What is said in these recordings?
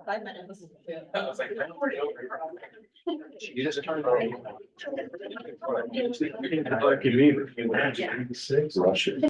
5 minutes. I was like, I'm already over here. You just turned. Russia.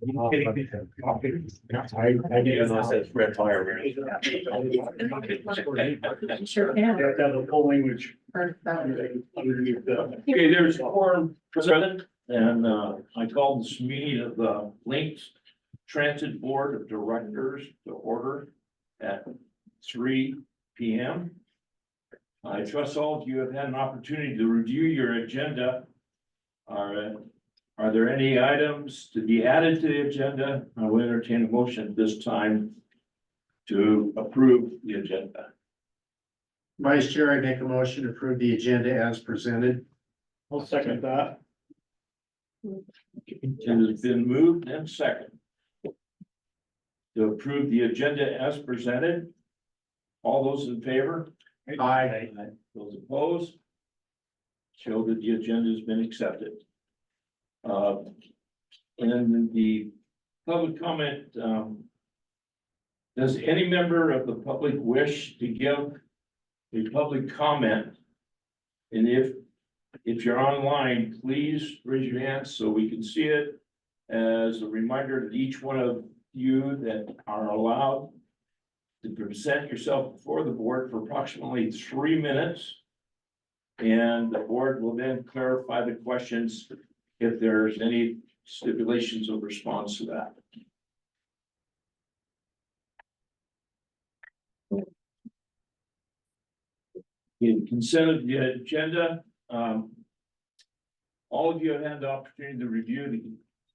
I didn't know it says red fire. Sure can. Have to have a full language. Underneath Okay, there's four present, and I called this meeting of the Links Transit Board of Directors to order at 3 p.m. I trust all of you have had an opportunity to review your agenda. Are there any items to be added to the agenda? I will entertain a motion at this time to approve the agenda. Vice Chair, I make a motion to approve the agenda as presented. I'll second that. It has been moved and second. To approve the agenda as presented. All those in favor? Aye. Those opposed? Show that the agenda has been accepted. And the public comment, does any member of the public wish to give a public comment? And if you're online, please raise your hand so we can see it. As a reminder to each one of you that are allowed to present yourself before the board for approximately 3 minutes. And the board will then clarify the questions if there's any stipulations of response to that. In consent of the agenda, all of you have had the opportunity to review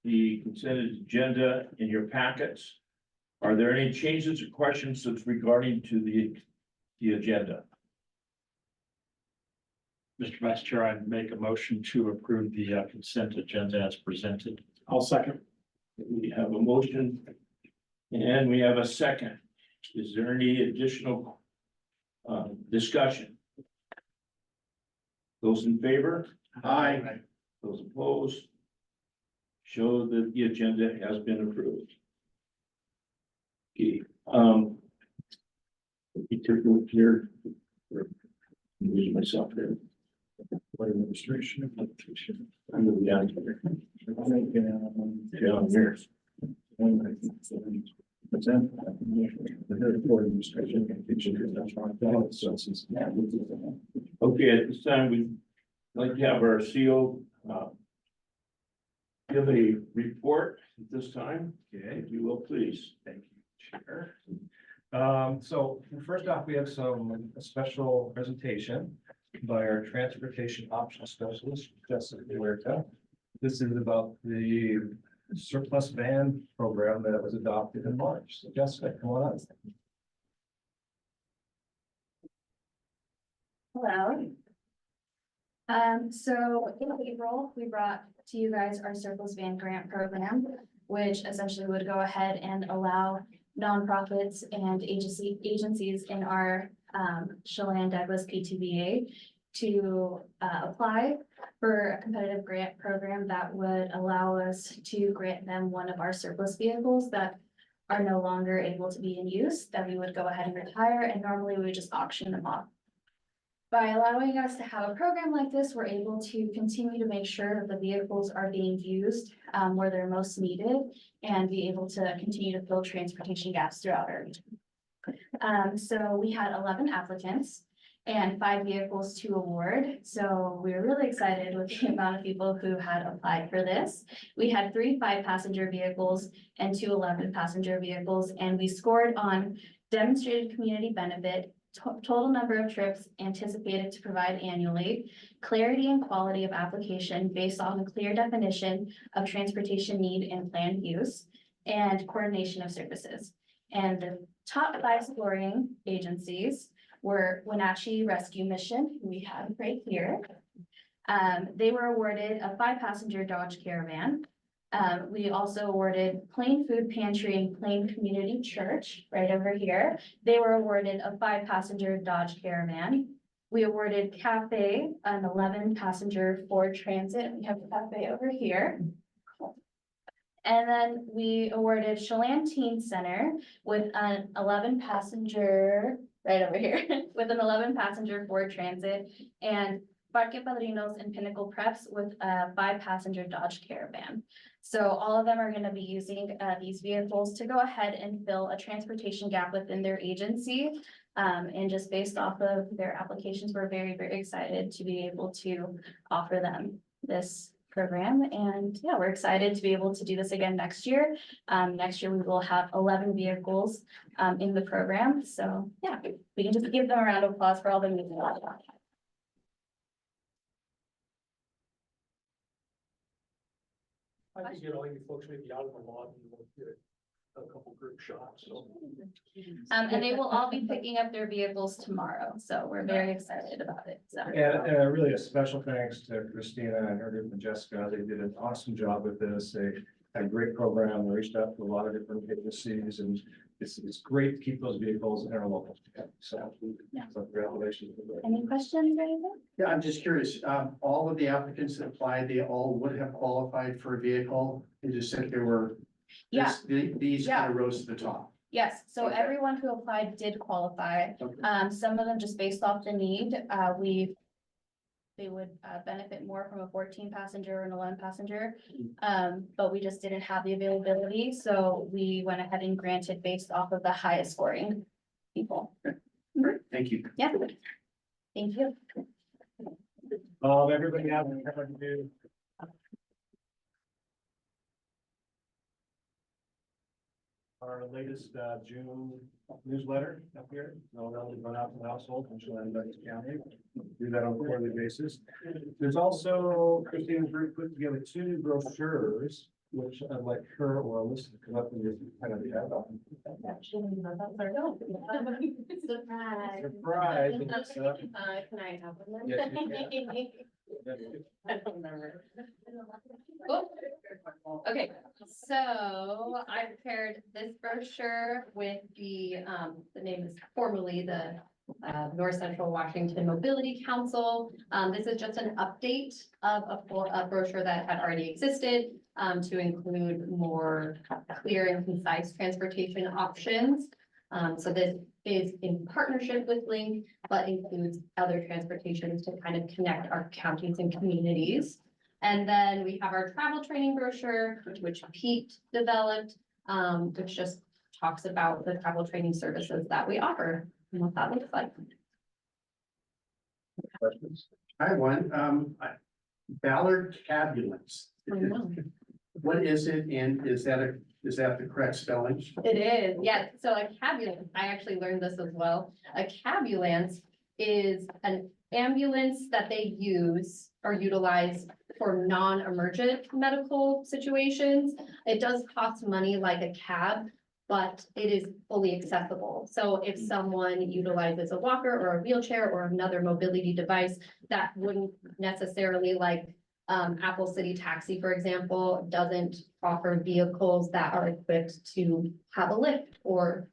the consented agenda in your packets. Are there any changes or questions that's regarding to the agenda? Mr. Vice Chair, I make a motion to approve the consent agenda as presented. I'll second. We have a motion and we have a second. Is there any additional discussion? Those in favor? Aye. Those opposed? Show that the agenda has been approved. Okay, let me take a look here. I'm using myself here. Administration. I'm gonna be down here. Down here. Okay, at this time, we'd like to have our CO give a report at this time. Okay, if you will, please. Thank you, Chair. So first off, we have a special presentation by our transportation option specialist, Jessica Huerta. This is about the surplus van program that was adopted in March. So Jessica, come on up. Hello. So in April, we brought to you guys our surplus van grant program, which essentially would go ahead and allow nonprofits and agencies in our Chelan Douglas PTVA to apply for a competitive grant program that would allow us to grant them one of our surplus vehicles that are no longer able to be in use, that we would go ahead and retire, and normally we would just auction them off. By allowing us to have a program like this, we're able to continue to make sure that the vehicles are being used where they're most needed and be able to continue to fill transportation gaps throughout our region. So we had 11 applicants and 5 vehicles to award. So we were really excited with the amount of people who had applied for this. We had 3 5-passenger vehicles and 2 11-passenger vehicles, and we scored on demonstrated community benefit, total number of trips anticipated to provide annually, clarity and quality of application based on a clear definition of transportation need and planned use, and coordination of services. And the top 5 scoring agencies were Wenatchee Rescue Mission, who we have right here. They were awarded a 5-passenger Dodge Caravan. We also awarded Plain Food Pantry and Plain Community Church right over here. They were awarded a 5-passenger Dodge Caravan. We awarded Cafe an 11-passenger Ford Transit. We have Cafe over here. And then we awarded Chelan Teen Center with an 11-passenger right over here with an 11-passenger Ford Transit, and Parque Padrinos and Pinnacle Preps with a 5-passenger Dodge Caravan. So all of them are going to be using these vehicles to go ahead and fill a transportation gap within their agency. And just based off of their applications, we're very, very excited to be able to offer them this program. And yeah, we're excited to be able to do this again next year. Next year, we will have 11 vehicles in the program. So yeah, we can just give them a round of applause for all the moving. I think, all you folks may be out of the lot and you won't hear it. a couple group shots, so. And they will all be picking up their vehicles tomorrow, so we're very excited about it, so. And really a special thanks to Christina and her group and Jessica. They did an awesome job with this. They had a great program. They reached out to a lot of different agencies, and it's great to keep those vehicles in our local. So, Yeah. so congratulations. Any questions or anything? Yeah, I'm just curious, all of the applicants that applied, they all would have qualified for a vehicle? They just said there were. Yeah. These kind of rose to the top. Yes, so Okay. everyone who applied did qualify. Okay. Some of them just based off the need, they would benefit more from a 14-passenger and 11-passenger. But we just didn't have the availability, so we went ahead and granted based off of the highest scoring people. Great, thank you. Yeah. Thank you. Everybody have any new? Our latest June newsletter up here, that'll be run out to the household, and she'll end up in county. Do that on a quarterly basis. There's also Christine's group put together 2 new brochures, which I'd like her or Alyssa to come up and just kind of add on. Surprise. Surprise. Alyssa. Can I have one Yes, then? you I don't remember. Cool. Okay, so I prepared this brochure with the name is formerly the North Central Washington Mobility Council. This is just an update of a brochure that had already existed to include more clear and concise transportation options. So this is in partnership with Link, but includes other transportations to kind of connect our counties and communities. And then we have our travel training brochure, which Pete developed, which just talks about the travel training services that we offer and what that looks like. Questions? I have one, Ballard Cabulance. What is it, and is that the correct spelling? It is, yeah. So a cabulance, I actually learned this as well. A cabulance is an ambulance that they use or utilize for non-emergent medical situations. It does cost money like a cab, but it is fully accessible. So if someone utilizes a walker or a wheelchair or another mobility device that wouldn't necessarily like Apple City Taxi, for example, doesn't offer vehicles that are equipped to have a lift or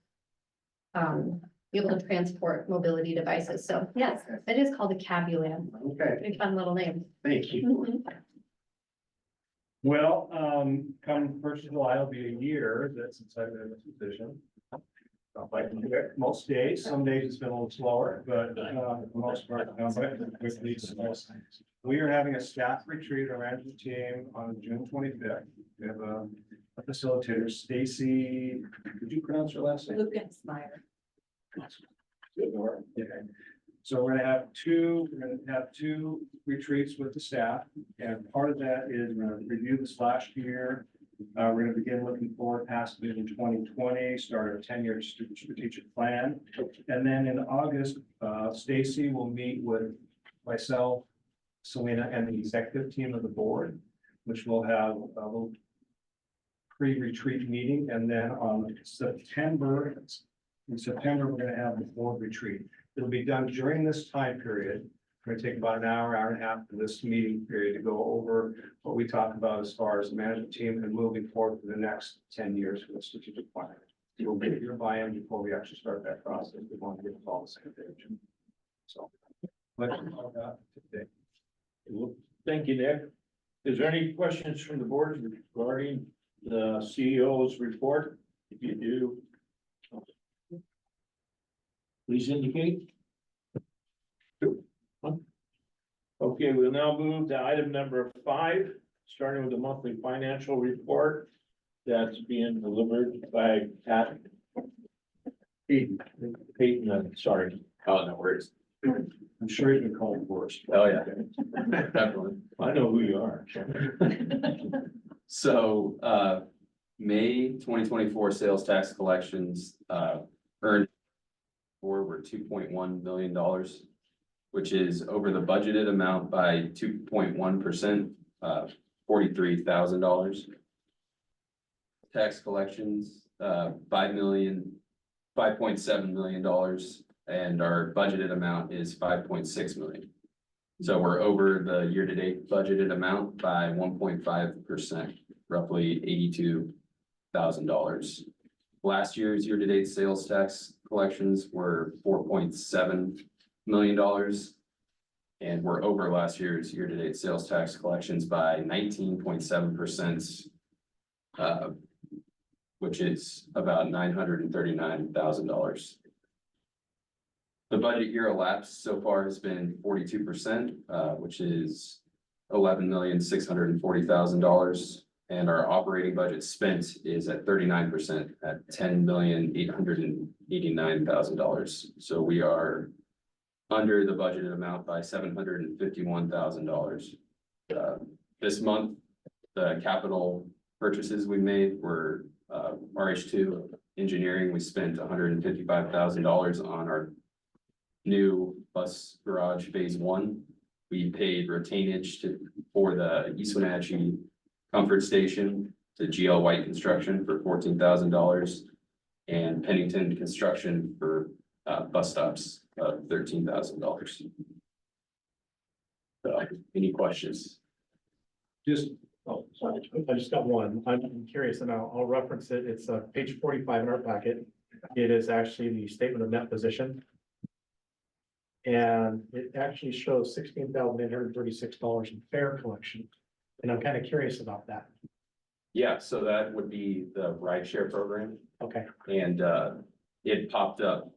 be able to transport mobility devices. So yes, it is called a cabulance. Okay, Pretty fun little name. thank you. Well, come 1st of July will be a year that since I've been in this position. Not like most days, some days it's been a little slower, but for the most part, quickly. So we are having a staff retreat, our management team on June 25th. We have a facilitator, Stacy, did you pronounce her last name? Lucas Meyer. Yeah. So we're gonna have two retreats with the staff, and part of that is we're gonna review this last year. We're gonna begin looking forward past Vision 2020, start our 10-year strategic plan. And then in August, Stacy will meet with myself, Selena, and the executive team of the board, which will have a little pre-retreat meeting, and then in September, we're gonna have the board retreat. It'll be done during this time period. It's gonna take about an hour, hour and a half for this meeting period to go over what we talk about as far as the management team and moving forward for the next 10 years for the strategic plan. You'll get your buy-in before we actually start that process. We want to get it all on the same page. So. Let's talk about today. Well, thank you, Nick. Is there any questions from the board regarding the CEO's report? If you do, please indicate. Okay, we'll now move to item number 5, starting with the monthly financial report that's being delivered by Pat. Peyton, sorry. Oh, no worries. I'm sure you've been called worse. Oh, yeah. Definitely. I know who you are. So, May 2024 sales tax collections, earned were $2.1 million, which is over the budgeted amount by 2.1%, $43,000. Tax collections $5.7 million, and our budgeted amount is 5.6 million. So we're over the year-to-date budgeted amount by 1.5%, roughly $82,000. Last year's year-to-date sales tax collections were $4.7 million. And we're over last year's year-to-date sales tax collections by 19.7%. Which is about $939,000. The budget year elapsed so far has been 42%, which is $11,640,000. And our operating budget spent is at 39% at $10,889,000. So we are under the budgeted amount by $751,000. This month, the capital purchases we made were RH2 engineering. We spent $155,000 on our new bus garage phase 1. We paid retainage for the East Wenatchee Comfort Station to GL White Construction for $14,000 and Pennington Construction for bus stops of $13,000. So, any questions? Just, Oh, sorry, I just got one. I'm curious and I'll reference it. It's page 45 in our packet. It is actually the statement of net position. And it actually shows $16,836 in fare collection. And I'm kind of curious about that. Yeah, so that would be the rideshare program. Okay, And it popped up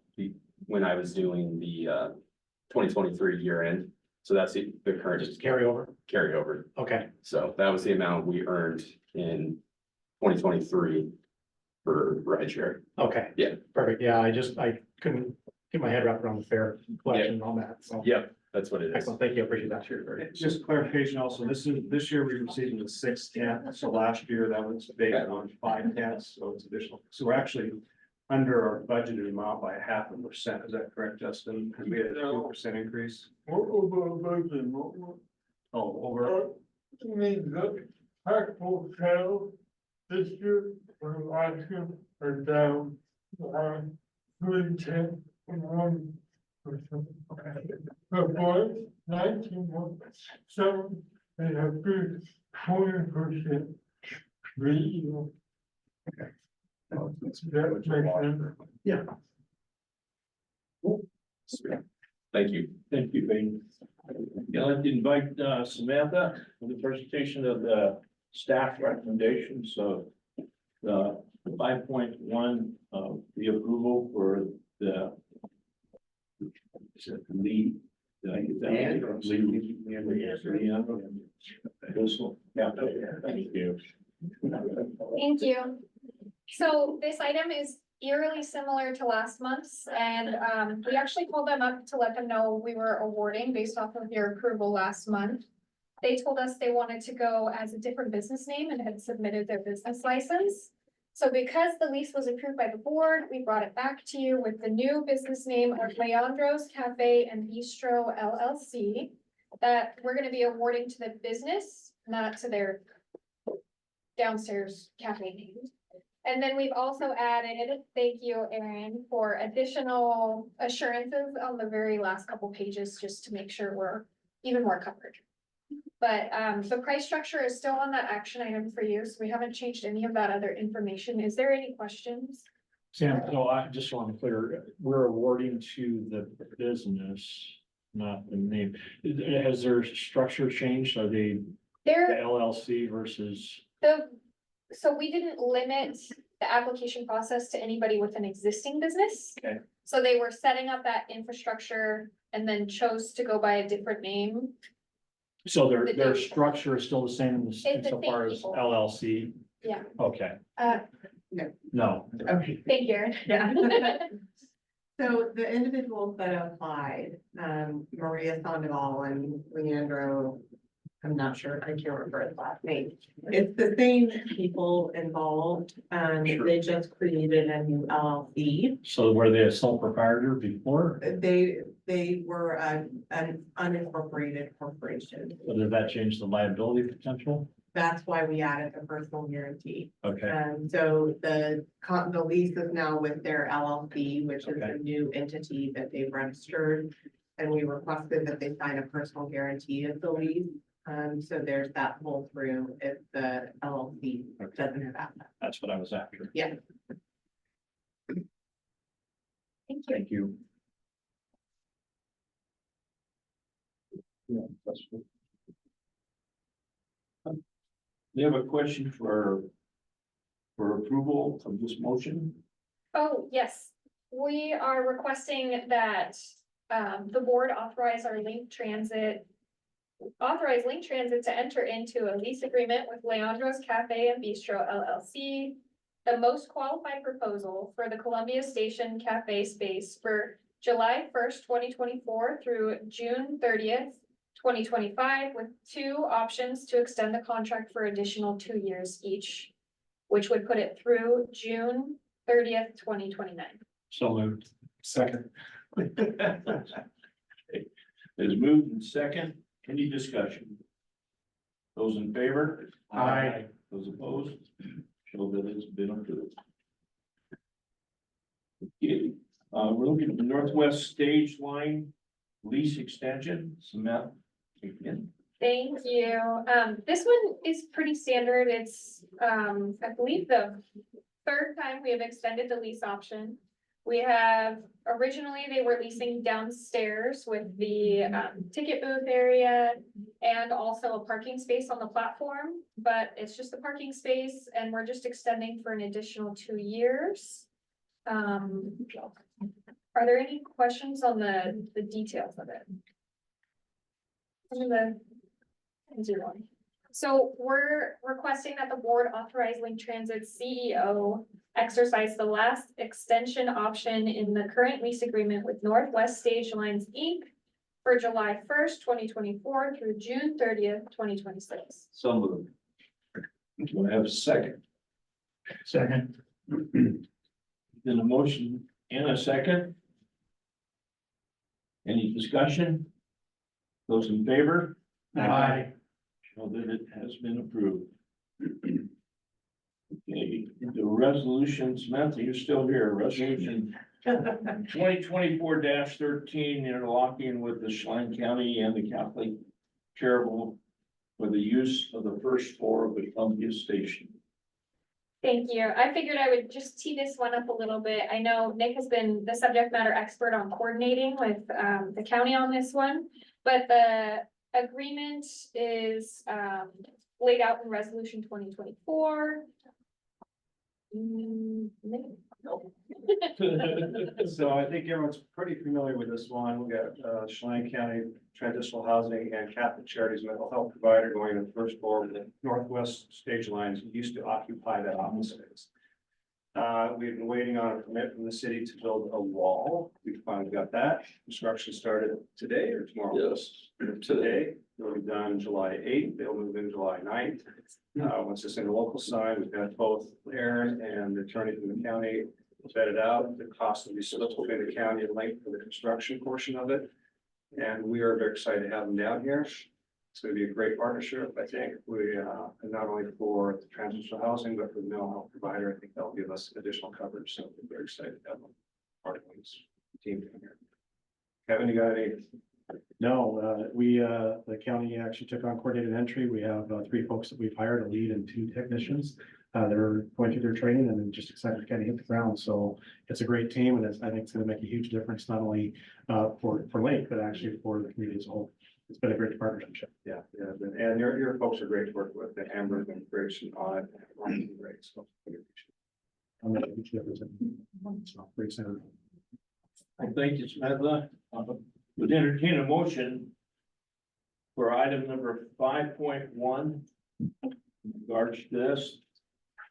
when I was doing the 2023 year end. So that's the current just carry over. carryover. Okay, So that was the amount we earned in 2023 for rideshare. okay. Yeah. Perfect. Yeah, I couldn't get my head wrapped around the fare collection and all that. So Yep, that's what it is. excellent. Thank you. I appreciate that. Sure. Just clarification also, this year we received the 6 tent, so last year that was based on 5 tents, so it's additional. So we're actually under our budgeted amount by 0.5%, is that correct, Justin? Because we had a 2% increase. What over budget, what, Oh, over, I mean, the actual sales this year, or last year, are down, 310 and 1%. The boys, 19.7, they have good 20%. That makes sense. Yeah. Thank you. Thank you, Ben. I'd like to invite Samantha for the presentation of the staff recommendations of the 5.1 the approval for the lead. Did I get that? Lead. This one. Yeah. Thank you. Thank you. So this item is eerily similar to last month's, and we actually called them up to let them know we were awarding based off of your approval last month. They told us they wanted to go as a different business name and had submitted their business license. So because the lease was approved by the board, we brought it back to you with the new business name of Leandro's Cafe and Bistro LLC that we're gonna be awarding to the business, not to their downstairs cafe name. And then we've also added, thank you, Erin, for additional assurances on the very last couple pages, just to make sure we're even more covered. But the price structure is still on that action item for you, so we haven't changed any of that other information. Is there any questions? Sam, no, I just want to be clear, we're awarding to the business, not the name. Has their structure changed? Are they the There, LLC versus? so we didn't limit the application process to anybody with an existing business. Okay. So they were setting up that infrastructure and then chose to go by a different name. So The their name. structure is still the same It's the insofar same as people. LLC? Yeah. Okay, Thank no, you, Erin. Yeah. So the individuals that applied, Maria Sandoval and Leandro, I'm not sure, I can't remember his last name. It's the same people involved, Sure. they just created a new LLC. so were they a sole proprietor before? They were an unincorporated corporation. So did that change the liability potential? That's why we added the personal guarantee. Okay, So the lease is now with their LLC, which is Okay. a new entity that they've registered. And we requested that they sign a personal guarantee of the lease. So there's that pull through if the LLC doesn't have that. that's what I was after. Yeah. Thank you. Thank you. Yeah, that's good. We have a question for approval of this motion. Oh, yes, we are requesting that the board authorize Link Transit to enter into a lease agreement with Leandro's Cafe and Bistro LLC. The most qualified proposal for the Columbia Station Cafe space for July 1st, 2024 through June 30th, 2025, with 2 options to extend the contract for additional 2 years each, which would put it through June 30th, 2029. So moved. Second. Is moved and second, any discussion? Those in favor? Aye. Those opposed? Show that it's been approved. Okay, we're looking at the Northwest Stage Line lease extension, Samantha. Again. Thank you. This one is pretty standard. It's, I believe the 3rd time we have extended the lease option. We have, originally they were leasing downstairs with the ticket booth area and also a parking space on the platform, but it's just a parking space and we're just extending for an additional 2 years. Are there any questions on the details of it? So we're requesting that the board authorize Link Transit's CEO exercise the last extension option in the current lease agreement with Northwest Stage Lines, Inc. for July 1st, 2024 through June 30th, 2026. So moved. Do I have a second? Second. Then a motion and a second. Any discussion? Those in favor? Aye. Show that it has been approved. Okay, the resolution, Samantha, you're still here, resolution 2024-13, interlocking with the Chelan County and the Catholic Charitable for the use of the first floor of the Columbia Station. Thank you. I figured I would just tee this one up a little bit. I know Nick has been the subject matter expert on coordinating with the county on this one, but the agreement is laid out in resolution 2024. So I think everyone's pretty familiar with this one. We got Chelan County Transitional Housing and Catholic Charities Mental Health Provider going to the first floor of the Northwest Stage Lines, used to occupy that office space. We've been waiting on a permit from the city to build a wall. We finally got that. Construction started today or tomorrow? Yes. Today. It'll be done July 8th. They'll move in July 9th. Once it's in the local side, we've got both Aaron and the attorney from the county vetted out. The cost will be split between the county and Link for the construction portion of it. And we are very excited to have them down here. It's going to be a great partnership. I think we, not only for the transitional housing, but for the mental health provider, I think that'll give us additional coverage. So we're very excited to have them part of this team down here. Kevin, you got any? No, the county actually took on coordinated entry. We have 3 folks that we've hired, a lead and 2 technicians. That are going through their training and then just excited to kind of hit the ground. So it's a great team and I think it's going to make a huge difference, not only for Lake, but actually for the community as a whole. It's been a great partnership. Yeah, and your folks are great to work with. The Amber and Grace and Odd, great. So I'm gonna make a huge difference. So, very excited. I thank you, Samantha. Would entertain a motion for item number 5.1 in regards to this.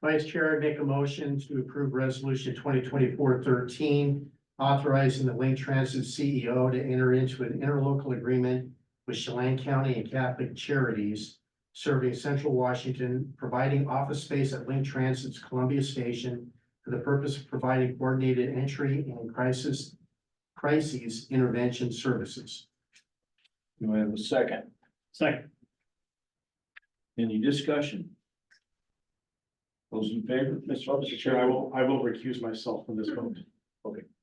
Vice Chair, I make a motion to approve resolution 2024-13, authorizing the Link Transit CEO to enter into an interlocal agreement with Chelan County and Catholic Charities serving Central Washington, providing office space at Link Transit's Columbia Station for the purpose of providing coordinated entry and crises intervention services. Do I have a second? Second. Any discussion? Those in favor? Mr. Chair, I will recuse myself from this vote.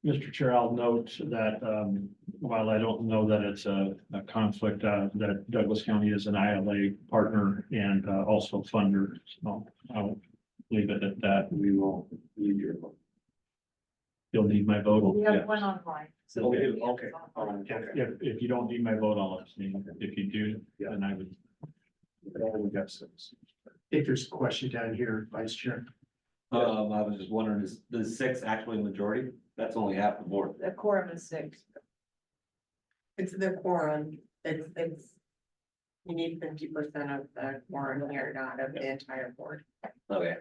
Mr. Chair, I'll note that, while I don't know that it's a conflict, that Douglas County is an ILA partner and, also funder, so I'll leave it at that. We will need your vote. You'll need my vote. We have one online. Okay. If you don't need my vote, I'll abstain. If you do, then I would. We got 6. I think there's a question down here, Vice Chair. I was just wondering, is the 6 actually majority? That's only half the board. The quorum is 6. It's the quorum, it's. You need 50% of the quorum here, not of the entire board. Okay.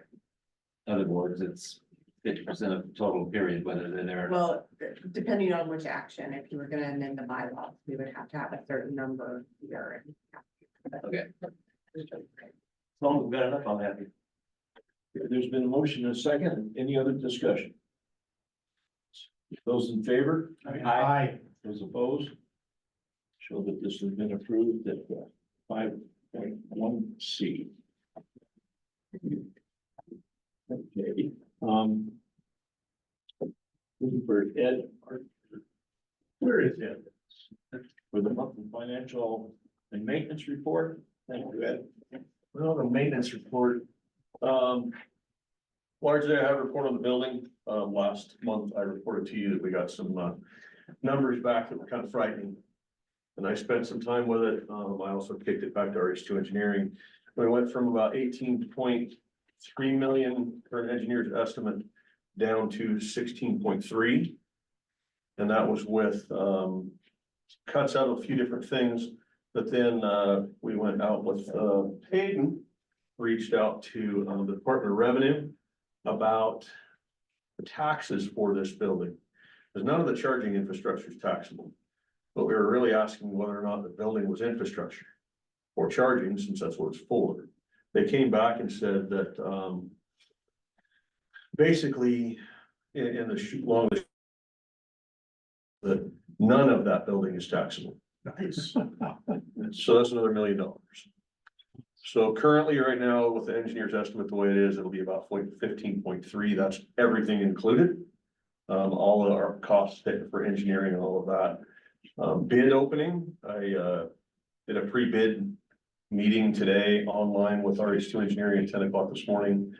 Other boards, it's 50% of the total period, whether they're there. Well, depending on which action, if you were gonna amend the bylaws, we would have to have a certain number here. Okay. And As long as we've got enough, I'm happy. There's been a motion and a second. Any other discussion? Those in favor? Aye. Those opposed? Show that this has been approved at 5.1C. Okay, looking for Ed. Where is Ed? For the monthly financial and maintenance report. Thank you, Ed. Well, the maintenance report, largely I have a report on the building. Last month I reported to you that we got some, numbers back that were kind of frightening. And I spent some time with it. I also kicked it back to RH2 Engineering. We went from about 18.3 million for an engineer's estimate down to 16.3. And that was with, cuts out of a few different things. But then, we went out with, Hayden, reached out to, the Department of Revenue about the taxes for this building. Because none of the charging infrastructure is taxable. But we were really asking whether or not the building was infrastructure or charging, since that's what it's for. They came back and said that, basically, in the long, that none of that building is taxable. Nice. So that's another $1 million. So currently, right now, with the engineer's estimate, the way it is, it'll be about 15.3. That's everything included. All of our costs for engineering and all of that. Bid opening, I did a pre-bid meeting today online with RH2 Engineering at 10 o'clock this morning.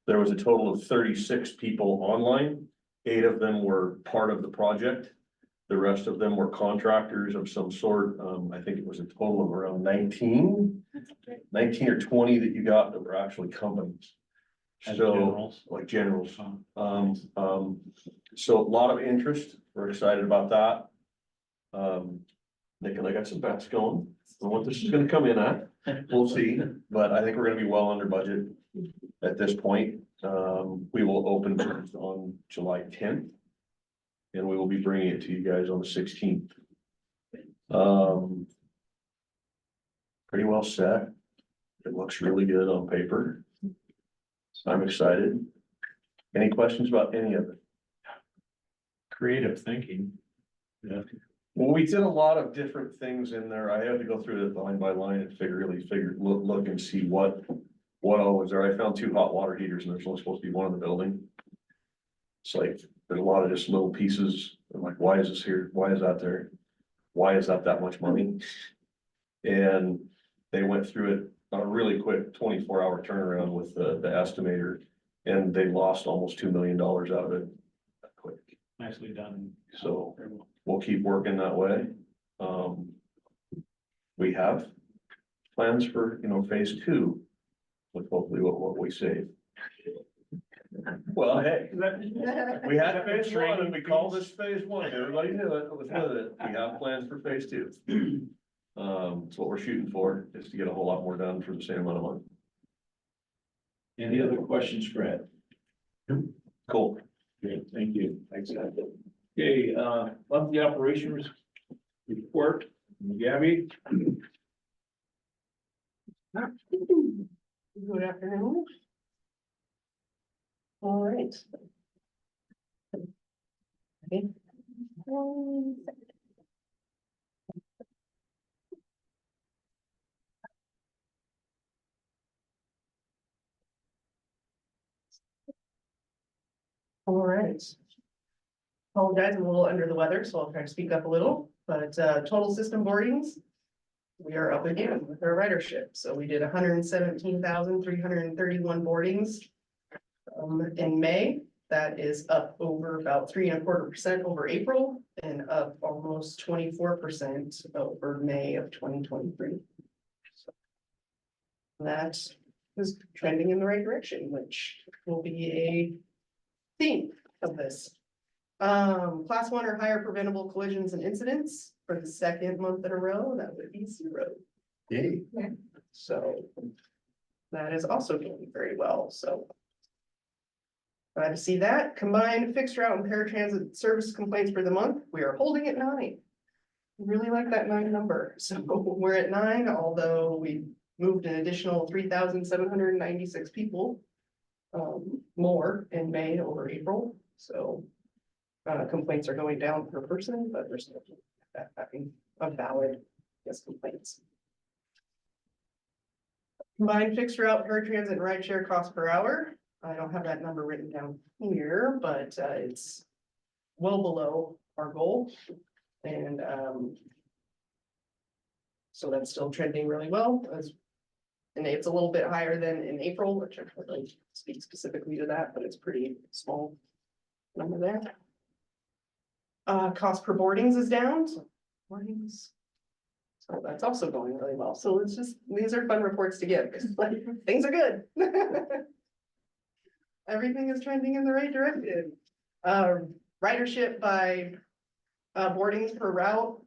There was a total of 36 people online. 8 of them were part of the project. The rest of them were contractors of some sort. I think it was a total of around 19 or 20 that you got that were actually companies. As So, generals. like generals. So a lot of interest. We're excited about that. Nick and I got some bets going on what this is gonna come in at. We'll see, but I think we're gonna be well under budget at this point. We will open on July 10th. And we will be bringing it to you guys on the 16th. Pretty well set. It looks really good on paper. I'm excited. Any questions about any of it? Creative thinking. Well, we did a lot of different things in there. I had to go through it line by line and look and see what all was there. I found 2 hot water heaters and there's only supposed to be one in the building. It's like, there's a lot of just little pieces. I'm like, why is this here? Why is that there? Why is that much money? And they went through it on a really quick 24-hour turnaround with the estimator. And they lost almost $2 million out of it. Quick. Nicely done. So we'll keep working that way. We have plans for, phase 2. With hopefully what we save. Well, hey, we had phase 1 and we call this phase 1. Everybody knew it, was with it. We have plans for phase 2. It's what we're shooting for, is to get a whole lot more done for the same amount of money. Any other questions, Fred? Cool. Good, thank you. Thanks, Ed. Okay, monthly operations report, Gabby. Good afternoon. All right. Okay. All right. Apologize, I'm a little under the weather, so I'll try to speak up a little, but total system boardings. We are up again with our ridership, so we did 117,331 boardings. In May, that is up over about 3.25% over April and up almost 24% over May of 2023. So that is trending in the right direction, which will be a theme of this. Class 1 or higher preventable collisions and incidents for the second month in a row, that would be 0. Yay. So that is also doing very well, so. Glad to see that. Combined fixed route and paratransit service complaints for the month, we are holding at 9. Really like that 9 number, so we're at 9, although we moved an additional 3,796 people. More in May over April, so. Complaints are going down per person, but we're still having a valid, yes, complaints. Combined fixed route, paratransit and rideshare cost per hour. I don't have that number written down here, but it's well below our goal. And so that's still trending really well. And it's a little bit higher than in April, which I can't really speak specifically to that, but it's pretty small number there. Cost per boardings is down, so boardings. So that's also going really well. So it's just, these are fun reports to give, because like, things are good. Everything is trending in the right direction. Ridership by boardings per route.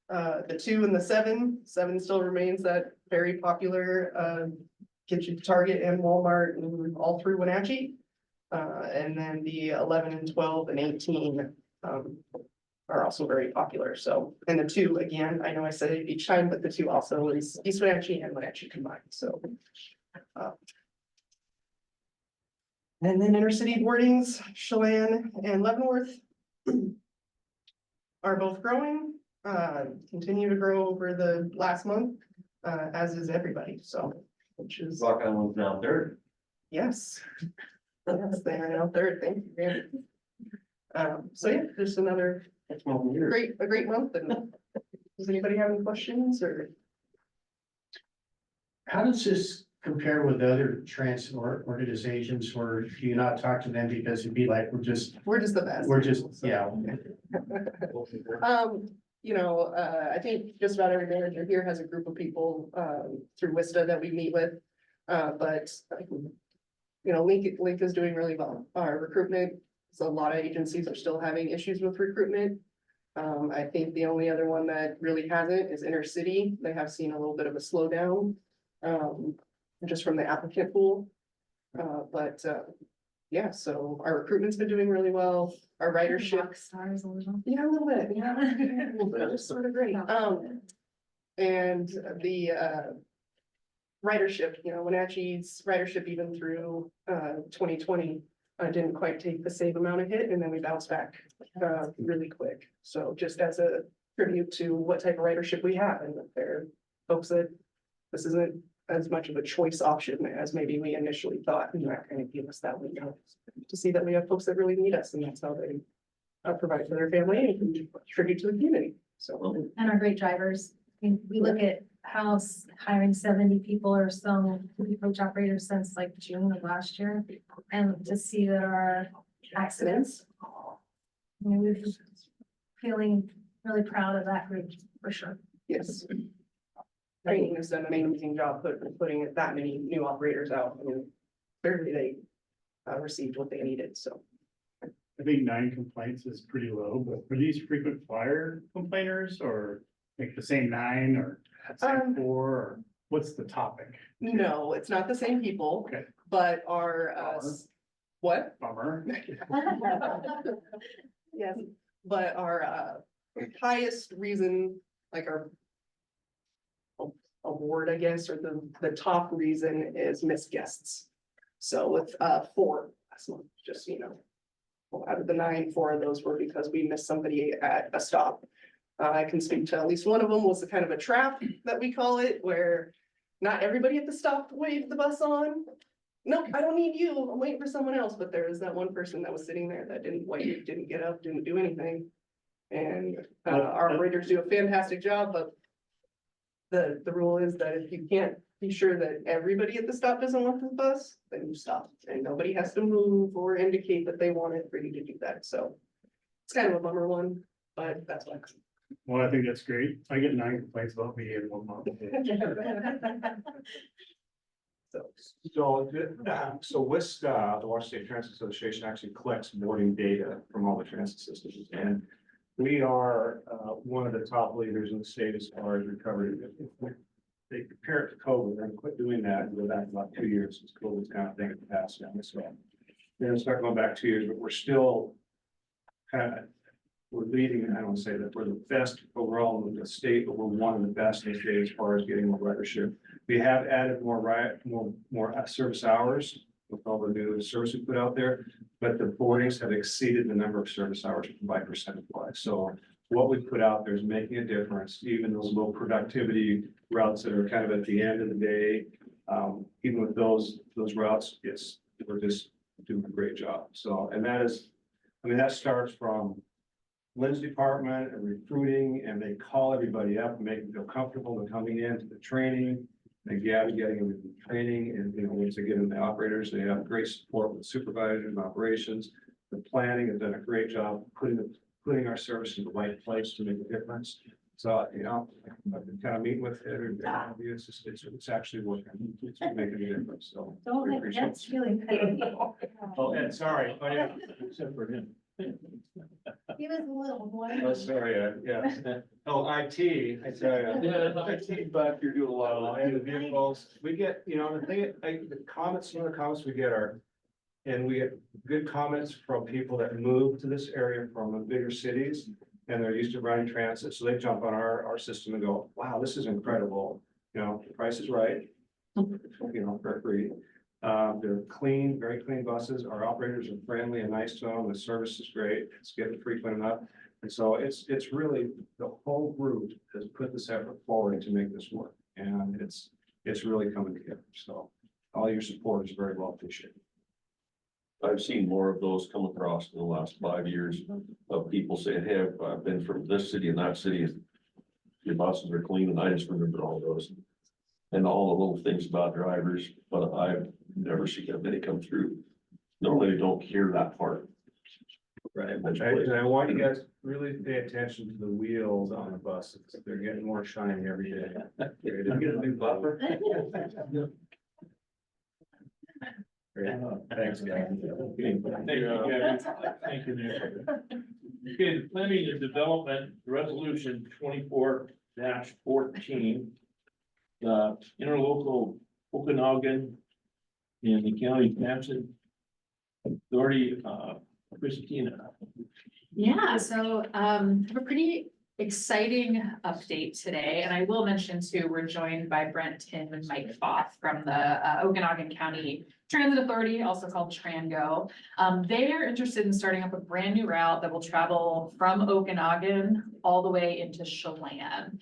The 2 and the 7 still remains that very popular, get you to Target and Walmart and all through Wenatchee. And then the 11 and 12 and 18 are also very popular. So, and the 2, again, I know I said it each time, but the 2 also is East Wenatchee and Wenatchee combined, so. And then intercity boardings, Chelan and Leavenworth are both growing, continue to grow over the last month, as is everybody, so, which is. Rock Island's now 3rd. Yes. Yes, they are now 3rd, thank you, Randy. So yeah, just another a great month, and does anybody have any questions or? How does this compare with other transit organizations, or do you not talk to them because it'd be like, we're just the best. yeah. You know, I think just about every manager here has a group of people, through WISTA that we meet with. But, you know, Link is doing really well. Our recruitment, so a lot of agencies are still having issues with recruitment. I think the only other one that really hasn't is Intercity. They have seen a little bit of a slowdown, just from the applicant pool. Yeah, so our recruitment's been doing really well. Our ridership. Stars a little. Yeah, a little bit, yeah. A little bit, it's sort of great. And the ridership, you know, Wenatchee's ridership even through 2020 didn't quite take the same amount of hit, and then we bounced back really quick. So just as a tribute to what type of ridership we have, and that there are folks that this isn't as much of a choice option as maybe we initially thought, and that kind of gave us that window to see that we have folks that really need us, and that's how they provide for their family and contribute to the community. So, And our great drivers. We look at how hiring 70 people or so, coach operators since like June of last year. And to see that our accidents, I mean, we're feeling really proud of that group for sure. yes. Training has done an amazing job putting that many new operators out. I mean, clearly they received what they needed, so. I think 9 complaints is pretty low, but are these frequent flyer complainers or like the same 9 or same 4 or what's the topic? No, it's not the same people. Okay. But our, what? Bummer. Yes, but our highest reason, like our award, I guess, or the top reason is missed guests. So with 4 last month, just, you know, well, out of the 9, 4 of those were because we missed somebody at a stop. I can speak to at least one of them was a kind of a trap that we call it, where not everybody at the stop waved the bus on. nope, I don't need you, I'm waiting for someone else, but there was that one person that was sitting there that didn't wait, didn't get up, didn't do anything. And our operators do a fantastic job, but the rule is that if you can't be sure that everybody at the stop doesn't want the bus, then you stop, and nobody has to move or indicate that they want it for you to do that, so. It's kind of a bummer one, but that's what. Well, I think that's great. I get 9 complaints about me in 1 month. So WISTA, the Washington State Transit Association, actually collects boarding data from all the transit systems, and we are one of the top leaders in the state as far as recovery. If they compare it to COVID, and quit doing that, and go back about 2 years since COVID's kind of thing passed down this way. Then start going back 2 years, but we're still we're leading, and I don't say that we're the best overall in the state, but we're one of the best in the state as far as getting more ridership. We have added more service hours with all the new service we put out there, but the boardings have exceeded the number of service hours by percentage wise. So what we put out there is making a difference, even those low productivity routes that are kind of at the end of the day. Even with those routes, we're just doing a great job. So, and that is, I mean, that starts from Lynn's department and recruiting, and they call everybody up and make them feel comfortable with coming into the training. And Gabby getting them into training, and once they get in the operators, they have great support with supervisors and operations. The planning has done a great job putting our service in the right place to make a difference. So, I've been kind of meeting with it, and it's actually working. It's making a difference, so. we appreciate it. feeling. Oh, Ed, sorry, except for him. He was a little boy. Oh, sorry, yeah. Oh, IT, I tell you. IT, but you're doing a lot of, and the vehicles, we get, the thing, the comments, some of the comments we get are, and we get good comments from people that move to this area from the bigger cities, and they're used to running transit, so they jump on our system and go, wow, this is incredible. The price is right. For free. They're clean, very clean buses. Our operators are friendly and nice to them. The service is great. It's getting frequent enough. And so it's really, the whole group has put this effort forward to make this work. And it's really coming together. So all your support is very well appreciated. I've seen more of those come across in the last 5 years of people saying, hey, I've been from this city and that city. Your buses are clean, and I just remember all those. And all the little things about drivers, but I've never seen that many come through. Normally, they don't hear that part. Right. And I want you guys to really pay attention to the wheels on the buses. They're getting more shiny every day. Did you get a new buffer? Great. Thanks, guys. Thank you, Nick. Okay, the planning and development resolution 24-14. The interlocal Okanagan and the county transit authority, Christina. Yeah, so have a pretty exciting update today, and I will mention too, we're joined by Brent Tim and Mike Foth from the Okanagan County Transit Authority, also called TRANGO. They are interested in starting up a brand new route that will travel from Okanagan all the way into Chelan.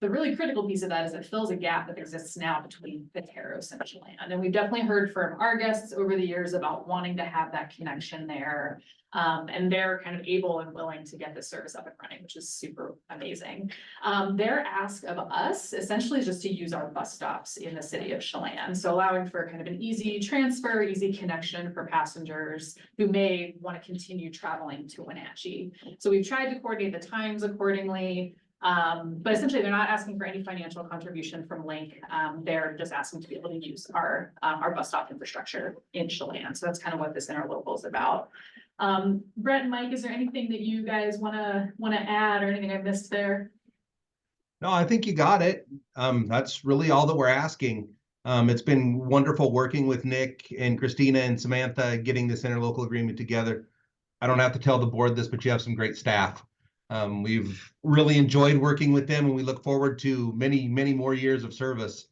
The really critical piece of that is it fills a gap that exists now between Pateros and Chelan. And we've definitely heard from our guests over the years about wanting to have that connection there. And they're kind of able and willing to get this service up and running, which is super amazing. Their ask of us essentially is just to use our bus stops in the city of Chelan. So allowing for kind of an easy transfer, easy connection for passengers who may want to continue traveling to Wenatchee. So we've tried to coordinate the times accordingly. But essentially, they're not asking for any financial contribution from Link. They're just asking to be able to use our bus stop infrastructure in Chelan. So that's kind of what this interlocal is about. Brett and Mike, is there anything that you guys wanna add or anything I missed there? No, I think you got it. That's really all that we're asking. It's been wonderful working with Nick and Christina and Samantha, getting this interlocal agreement together. I don't have to tell the board this, but you have some great staff. We've really enjoyed working with them, and we look forward to many, many more years of service.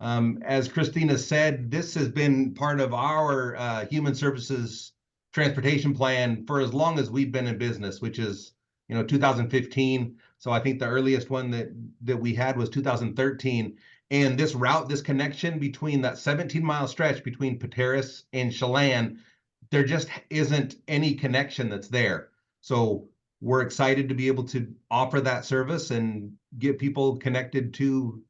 As Christina said, this has been part of our human services transportation plan for as long as we've been in business, which is 2015. So I think the earliest one that we had was 2013. And this route, this connection between that 17-mile stretch between Pateros and Chelan, there just isn't any connection that's there. So we're excited to be able to offer that service and get people connected to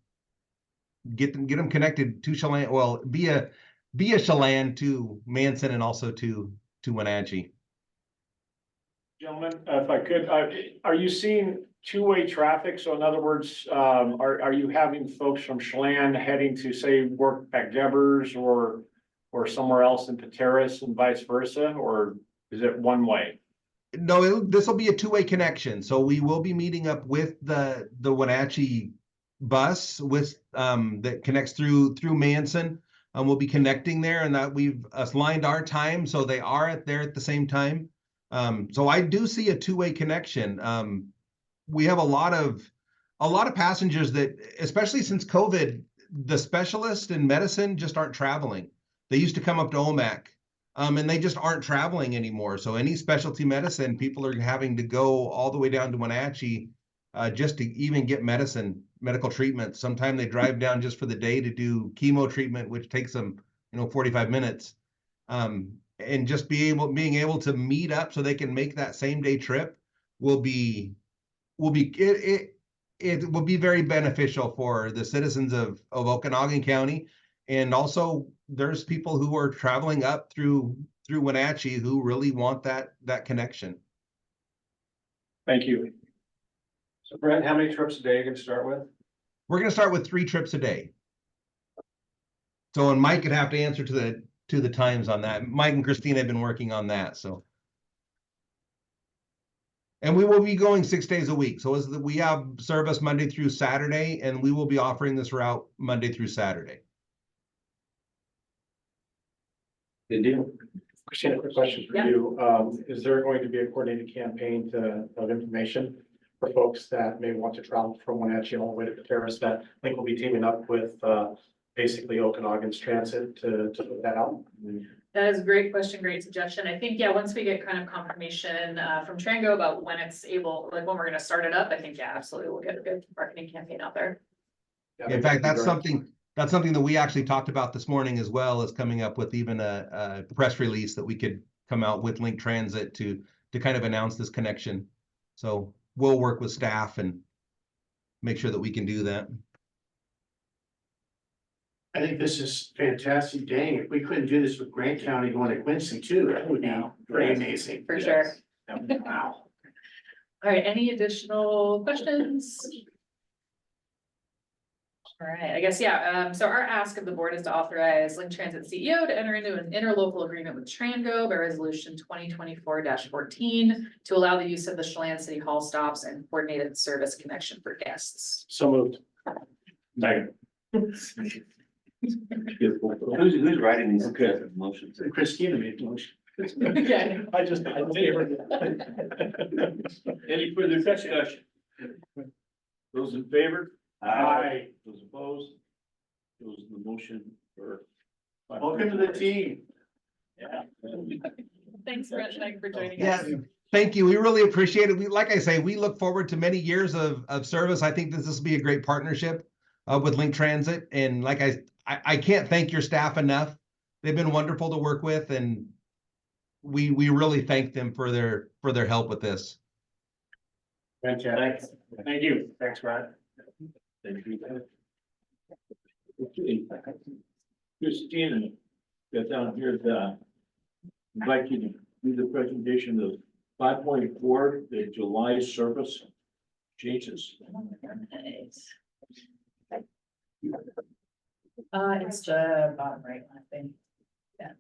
get them connected to Chelan, well, via Chelan to Manson and also to Wenatchee. Gentlemen, if I could, are you seeing two-way traffic? So in other words, are you having folks from Chelan heading to, say, work at Gebbers or somewhere else in Pateros and vice versa, or is it one way? No, this will be a two-way connection. So we will be meeting up with the Wenatchee bus with that connects through Manson. We'll be connecting there, and that we've aligned our time so they are there at the same time. So I do see a two-way connection. We have a lot of passengers that, especially since COVID, the specialists in medicine just aren't traveling. They used to come up to OMAC, and they just aren't traveling anymore. So any specialty medicine, people are having to go all the way down to Wenatchee just to even get medical treatment. Sometimes they drive down just for the day to do chemo treatment, which takes them, 45 minutes. And just being able to meet up so they can make that same day trip it will be very beneficial for the citizens of Okanogan County. And also there's people who are traveling up through Wenatchee who really want that connection. Thank you. So Brent, how many trips a day are you gonna start with? We're going to start with 3 trips a day. So, and Mike could have to answer to the times on that. Mike and Christina have been working on that. So, and we will be going 6 days a week. So we have service Monday through Saturday, and we will be offering this route Monday through Saturday. Good deal. Christina, quick question for Yeah. you. Is there going to be a coordinated campaign of information for folks that may want to travel from Wenatchee all the way to Pateros that I think we'll be teaming up with basically Okanogan's Transit to put that out? That is a great question, great suggestion. I think, yeah, once we get kind of confirmation from Trango about when it's able, like when we're gonna start it up, I think, yeah, absolutely, we'll get a good marketing campaign out there. In fact, that's something that we actually talked about this morning, as well as coming up with even a press release that we could come out with Link Transit to kind of announce this connection. So we'll work with staff and make sure that we can do that. I think this is fantastic. Dang, if we couldn't do this with Grant County going to Quincy too, that would be pretty amazing. For sure. Wow. All right, any additional questions? All right, I guess, yeah, so our ask of the board is to authorize Link Transit CEO to enter into an interlocal agreement with Trango by resolution 2024-14 to allow the use of the Chelan City Hall stops and coordinated service connection for guests. So moved. Second. Who's writing these motions? Christina made the motion. Okay. I favored Any further discussion? Those in favor? Aye. Those opposed? Those in the motion for. Welcome to the team. Yeah. Thanks, Brett, for joining Yeah, us. thank you. We really appreciate it. Like I say, we look forward to many years of service. I think this will be a great partnership with Link Transit. And like I can't thank your staff enough. They've been wonderful to work with, and we really thank them for their help with this. Fantastic. Thank you. Thanks, Brad. Thank you. Okay. Christina, got down here, I'd like you to do the presentation of 5.4, the July service changes. It's the bottom right one, I think. Yeah.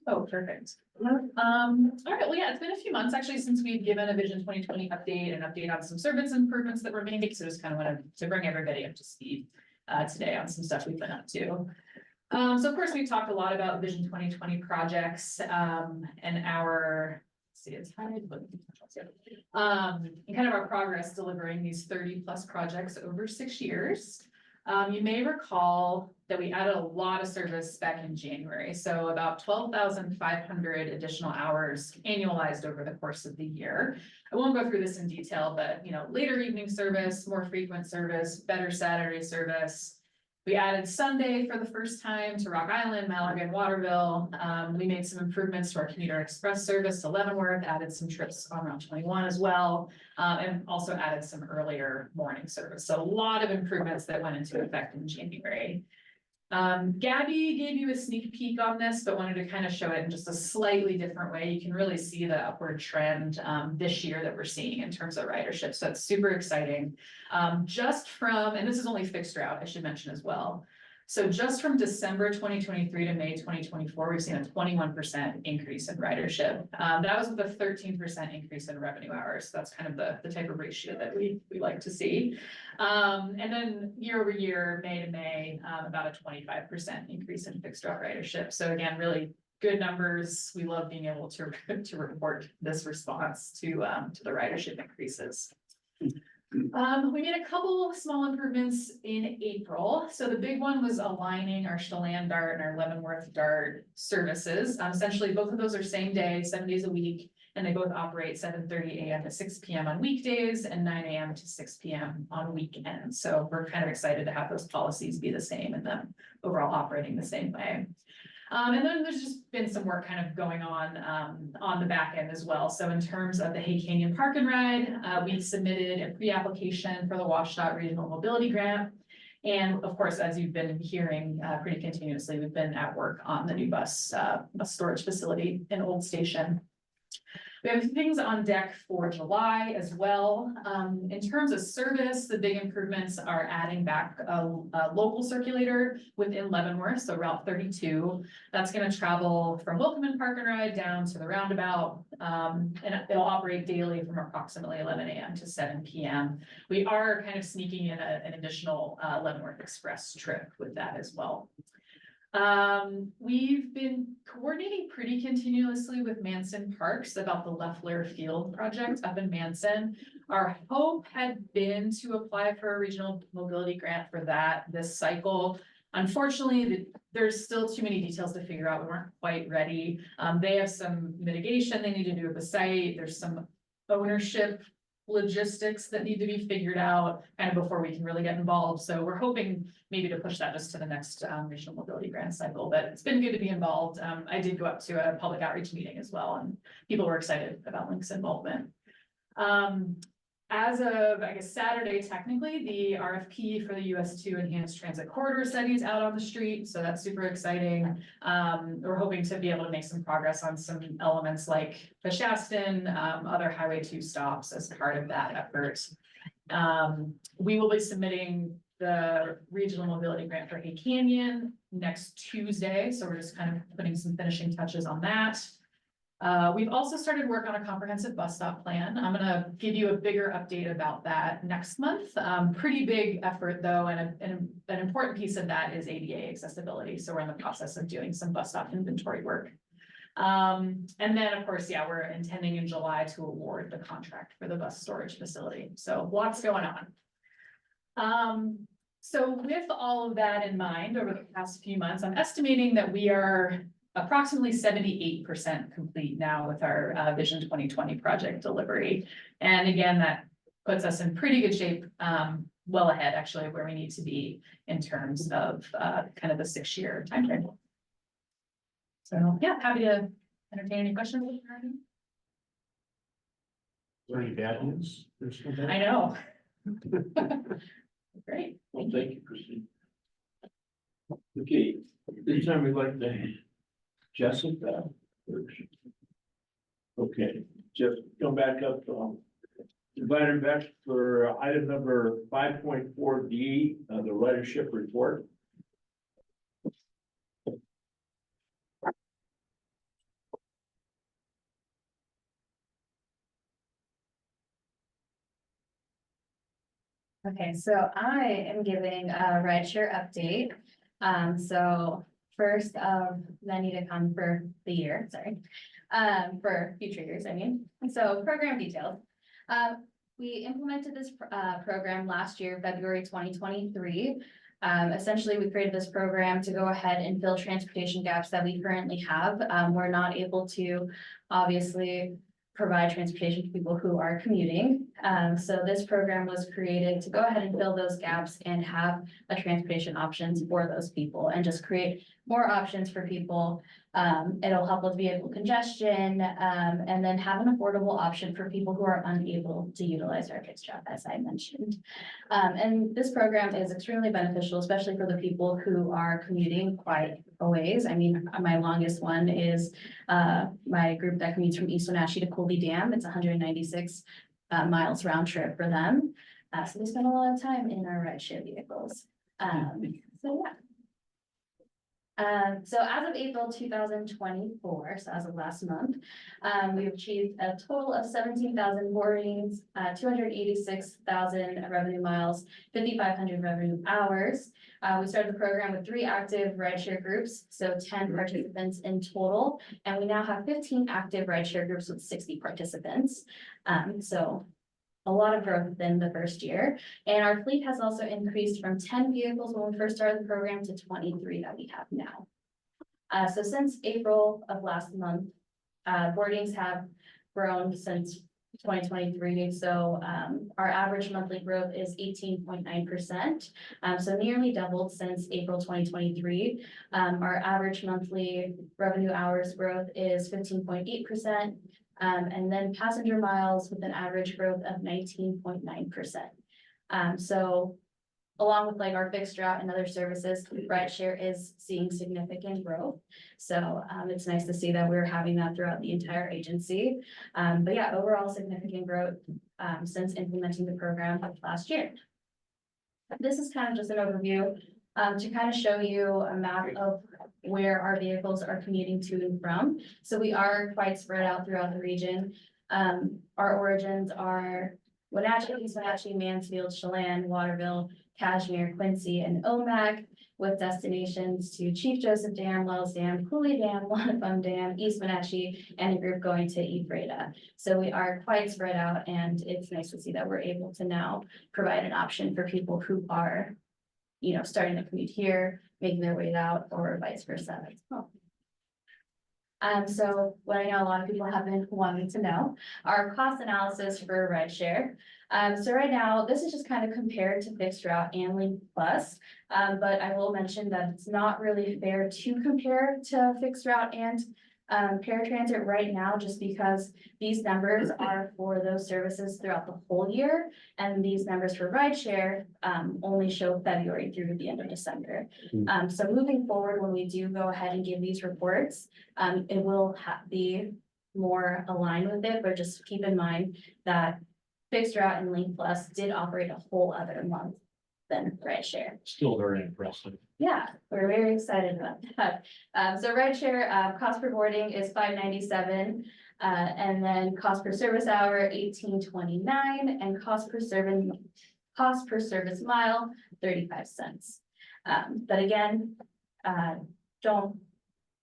Oh, perfect. All right, well, yeah, it's been a few months actually since we've given a Vision 2020 update, an update on some service improvements that we're making, so just kind of wanted to bring everybody up to speed today on some stuff we've been up to. So of course, we've talked a lot about Vision 2020 projects and our, let's see, it's highlighted, but and kind of our progress delivering these 30+ projects over 6 years. You may recall that we added a lot of service back in January, so about 12,500 additional hours annualized over the course of the year. I won't go through this in detail, but later evening service, more frequent service, better Saturday service. We added Sunday for the first time to Rock Island, Malaga, and Waterville. We made some improvements to our commuter express service to Leavenworth, added some trips on Route 21 as well, and also added some earlier morning service. So a lot of improvements that went into effect in January. Gabby gave you a sneak peek on this, but wanted to kind of show it in just a slightly different way. You can really see the upward trend this year that we're seeing in terms of ridership. So it's super exciting. Just from, and this is only fixed route, I should mention as well. So just from December 2023 to May 2024, we've seen a 21% increase in ridership. That was with a 13% increase in revenue hours. So that's kind of the type of ratio that we like to see. And then year over year, May to May, about a 25% increase in fixed route ridership. So again, really good numbers. We love being able to report this response to the ridership increases. We made a couple small improvements in April. So the big one was aligning our Chelan DART and our Leavenworth DART services. Essentially, both of those are same day, 7 days a week, and they both operate 7:30 a.m. to 6 p.m. on weekdays and 9 a.m. to 6 p.m. on weekends. So we're kind of excited to have those policies be the same and them overall operating the same way. And then there's just been some work kind of going on the back end as well. So in terms of the Hay Canyon Park and Ride, we submitted a pre-application for the WashDOT Regional Mobility Grant. And of course, as you've been hearing pretty continuously, we've been at work on the new bus storage facility in Old Station. We have things on deck for July as well. In terms of service, the big improvements are adding back a local circulator within Leavenworth, so Route 32. That's going to travel from Wilkeman Park and Ride down to the roundabout, and it'll operate daily from approximately 11 a.m. to 7 p.m. We are kind of sneaking in an additional Leavenworth Express trip with that as well. We've been coordinating pretty continuously with Manson Parks about the Leffler Field project up in Manson. Our hope had been to apply for a regional mobility grant for that this cycle. Unfortunately, there's still too many details to figure out. We weren't quite ready. They have some mitigation they need to do with the site. There's some ownership logistics that need to be figured out kind of before we can really get involved. So we're hoping maybe to push that just to the next regional mobility grant cycle, but it's been good to be involved. I did go up to a public outreach meeting as well, and people were excited about Link's involvement. As of, I guess, Saturday, technically, the RFP for the US2 Enhanced Transit Corridor study is out on the street, so that's super exciting. We're hoping to be able to make some progress on some elements like the Shaston, other Highway 2 stops as part of that effort. We will be submitting the regional mobility grant for Hay Canyon next Tuesday, so we're just kind of putting some finishing touches on that. We've also started work on a comprehensive bus stop plan. I'm gonna give you a bigger update about that next month. Pretty big effort though, and an important piece of that is ADA accessibility. So we're in the process of doing some bus stop inventory work. And then of course, yeah, we're intending in July to award the contract for the bus storage facility. So lots going on. So with all of that in mind, over the past few months, I'm estimating that we are approximately 78% complete now with our Vision 2020 project delivery. And again, that puts us in pretty good shape, well ahead actually where we need to be in terms of kind of the 6-year timeframe. So yeah, happy to entertain any questions. Is there any bad news? I know. Great. Well, thank you, Christine. Okay, this time we'd like to Jessica. Okay, just come back up, invited back for item number 5.4D, the ridership report. Okay, so I am giving a rideshare update. So first of many to come for the year, sorry, for future years, I mean. So program details. We implemented this program last year, February 2023. Essentially, we created this program to go ahead and fill transportation gaps that we currently have. We're not able to obviously provide transportation to people who are commuting. So this program was created to go ahead and fill those gaps and have a transportation options for those people and just create more options for people. It'll help with vehicle congestion, and then have an affordable option for people who are unable to utilize our fixed route, as I mentioned. And this program is extremely beneficial, especially for the people who are commuting quite a ways. I mean, my longest one is my group that commutes from East Wenatchee to Cooley Dam. It's 196 miles round trip for them. So we spend a lot of time in our rideshare vehicles. So yeah. So as of April 2024, so as of last month, we've achieved a total of 17,000 boardings, 286,000 revenue miles, 5,500 revenue hours. We started the program with 3 active rideshare groups, so 10 participants in total, and we now have 15 active rideshare groups with 60 participants. So a lot of growth within the first year. And our fleet has also increased from 10 vehicles when we first started the program to 23 that we have now. So since April of last month, boardings have grown since 2023. So our average monthly growth is 18.9%. So nearly doubled since April 2023. Our average monthly revenue hours growth is 15.8%. And then passenger miles with an average growth of 19.9%. So along with like our fixed route and other services, rideshare is seeing significant growth. So it's nice to see that we're having that throughout the entire agency. But yeah, overall significant growth since implementing the program last year. This is kind of just an overview to kind of show you a map of where our vehicles are commuting to and from. So we are quite spread out throughout the region. Our origins are Wenatchee, East Wenatchee, Mansfield, Chelan, Waterville, Cashmere, Quincy, and Omak, with destinations to Chief Joseph Dam, Wells Dam, Cooley Dam, Wanapum Dam, East Wenatchee, and a group going to Ephrata. So we are quite spread out, and it's nice to see that we're able to now provide an option for people who are, you know, starting to commute here, making their way out, or vice versa as well. So what I know a lot of people have been wanting to know, our cost analysis for rideshare. So right now, this is just kind of compared to fixed route and Link Plus. But I will mention that it's not really fair to compare to fixed route and paratransit right now, just because these numbers are for those services throughout the whole year. And these numbers for rideshare only show February through the end of December. So moving forward, when we do go ahead and give these reports, it will be more aligned with it, but just keep in mind that fixed route and Link Plus did operate a whole other month than rideshare. Still very impressive. Yeah, we're very excited about that. So rideshare, cost per boarding is $5.97. And then cost per service hour, $18.29, and cost per service mile, 35 cents. But again, don't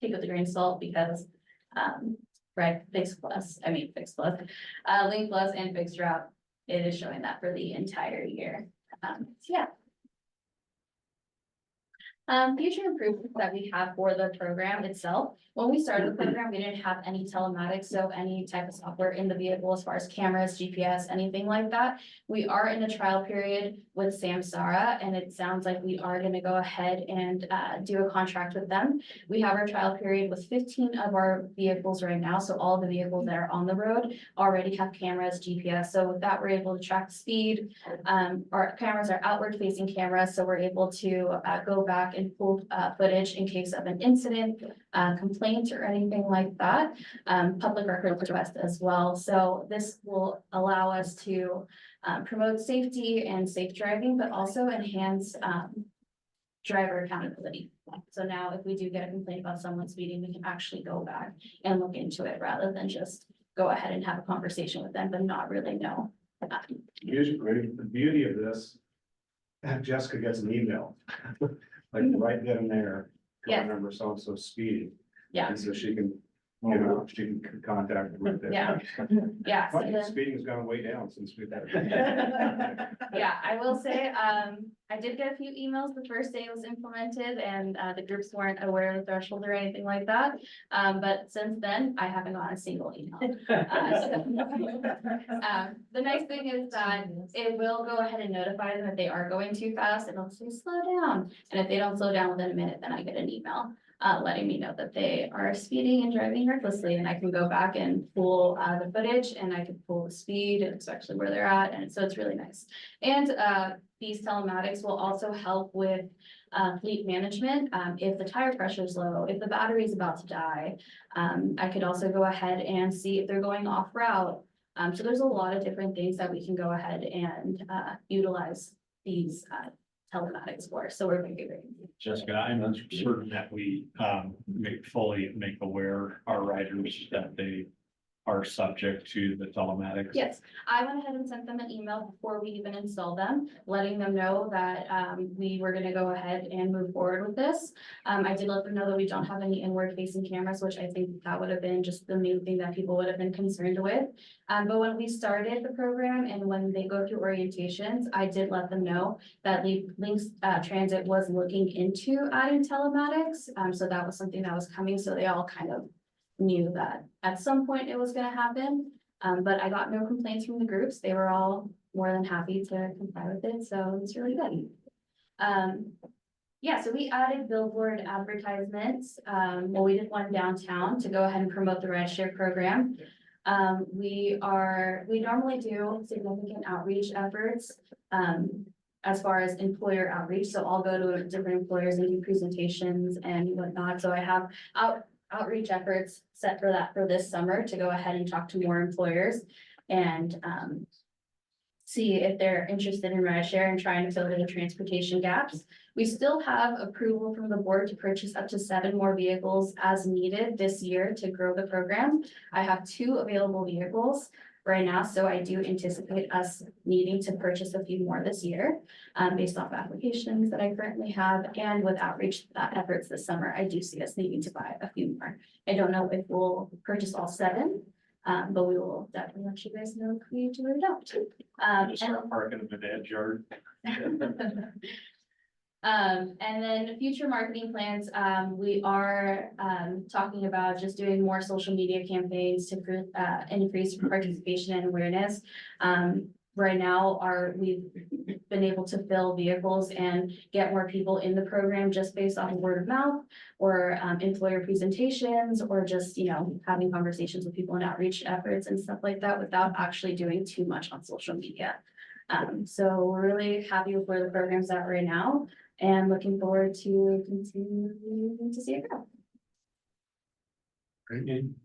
take it with a grain of salt, because Link Plus, and fixed route, it is showing that for the entire year. So yeah. Future improvements that we have for the program itself. When we started the program, we didn't have any telematics, so any type of software in the vehicle as far as cameras, GPS, anything like that. We are in a trial period with Samsara, and it sounds like we are going to go ahead and do a contract with them. We have our trial period with 15 of our vehicles right now, so all the vehicles that are on the road already have cameras, GPS. So with that, we're able to track speed. Our cameras are outward facing cameras, so we're able to go back and pull footage in case of an incident, complaint, or anything like that. Public record request as well. So this will allow us to promote safety and safe driving, but also enhance driver accountability. So now if we do get a complaint about someone speeding, we can actually go back and look into it rather than just go ahead and have a conversation with them, but not really know. Usually, the beauty of this, and Jessica gets an email, like right then and there. Yes. Remember so-and-so speeding. Yeah. And so she can You know, she can contact them right there. Yeah. Yeah, so But then- speeding's gone way down since we've had. Yeah, I will say, I did get a few emails the first day it was implemented and, the groups weren't aware of the threshold or anything like that. But since then, I haven't gotten a single email. The nice thing is that it will go ahead and notify them if they are going too fast, and it'll say slow down. And if they don't slow down within a minute, then I get an email, letting me know that they are speeding and driving recklessly, and I can go back and pull, the footage, and I can pull the speed, and it's actually where they're at, and so it's really nice. And, these telematics will also help with, fleet management, if the tire pressure is low, if the battery is about to die. I could also go ahead and see if they're going off route. So there's a lot of different things that we can go ahead and, utilize these, telematics for, so we're making great. Jessica, I'm certain that we make aware our riders that they are subject to the telematics. Yes, I went ahead and sent them an email before we even installed them, letting them know that we were gonna go ahead and move forward with this. I did let them know that we don't have any inward facing cameras, which I think that would have been just the main thing that people would have been concerned with. But when we started the program and when they go through orientations, I did let them know that Links Transit was looking into adding telematics. So that was something that was coming, so they all kind of knew that at some point it was gonna happen. But I got no complaints from the groups. They were all more than happy to comply with it, so it's really good. Yeah, so we added billboard advertisements. Well, we did one downtown to go ahead and promote the rideshare program. We normally do significant outreach efforts, as far as employer outreach. So I'll go to different employers and do presentations and whatnot. So I have outreach efforts set for that for this summer to go ahead and talk to more employers and see if they're interested in rideshare and trying to fill in the transportation gaps. We still have approval from the board to purchase up to 7 more vehicles as needed this year to grow the program. I have 2 available vehicles right now, so I do anticipate us needing to purchase a few more this year, based off applications that I currently have, and with outreach efforts this summer, I do see us needing to buy a few more. I don't know if we'll purchase all 7, but we will definitely let you guys know if we do or don't. Just start parking in the dead yard. And then future marketing plans, we are talking about just doing more social media campaigns to increase participation and awareness. Right now, we've been able to fill vehicles and get more people in the program just based on word of mouth or employer presentations or just, having conversations with people in outreach efforts and stuff like that without actually doing too much on social media. So we're really happy with where the program's at right now and looking forward to continuing to see it grow. Any